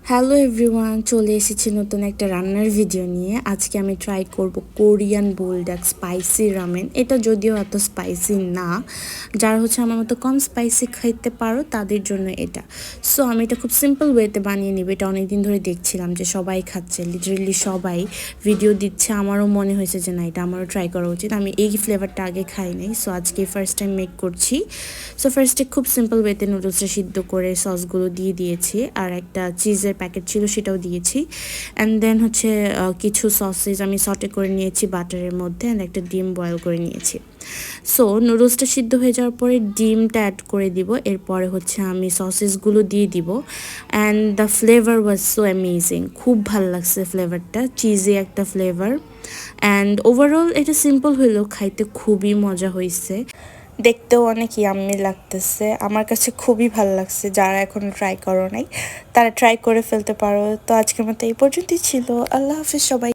Hello everyone, চলে এসেছি নতুন একটা রান্নার ভিডিও নিয়ে। আজকে আমি ট্রাই করব কোরিয়ান বুলডাক স্পাইসি রামেন। এটা যদিও এত স্পাইসি না, যারা হচ্ছে আমার মতো কম স্পাইসি খাইতে পারো তাদের জন্য এটা। সো আমি এটা খুব সিম্পল ওয়েতে বানিয়ে নিব। এটা অনেকদিন ধরে দেখছিলাম যে সবাই খাচ্ছে, লিটারেলি সবাই ভিডিও দিচ্ছে। আমারও মনে হয়েছে যে না, এটা আমারও ট্রাই করা উচিত। আমি এই ফ্লেভারটা আগে খাই নাই, সো আজকে ফার্স্ট টাইম মেক করছি। সো ফার্স্টে খুব সিম্পল ওয়েতে নুডলসটা সিদ্ধ করে সসগুলো দিয়ে দিয়েছি, আর একটা চিজের প্যাকেট ছিল সেটাও দিয়েছি। অ্যান্ড দেন হচ্ছে কিছু সসেজ আমি সটে করে নিয়েছি বাটারের মধ্যে, অ্যান্ড একটা ডিম বয়েল করে নিয়েছি। সো নুডলসটা সিদ্ধ হয়ে যাওয়ার পরে ডিমটা অ্যাড করে দিব, এরপরে হচ্ছে আমি সসেসগুলো দিয়ে দিব। And the flavour was so amazing, খুব ভাল লাগছে ফ্লেভারটা, চিজি একটা ফ্লেভার। অ্যান্ড ওভারঅল এটা সিম্পল হইলেও খাইতে খুবই মজা হয়েছে, দেখতেও অনেক ইয়াম্মি লাগতেছে। আমার কাছে খুবই ভালো লাগছে। যারা এখন ট্রাই করো নাই তারা ট্রাই করে ফেলতে পারো। তো আজকের মতো এই পর্যন্তই ছিল। আল্লাহ হাফিজ সবাই।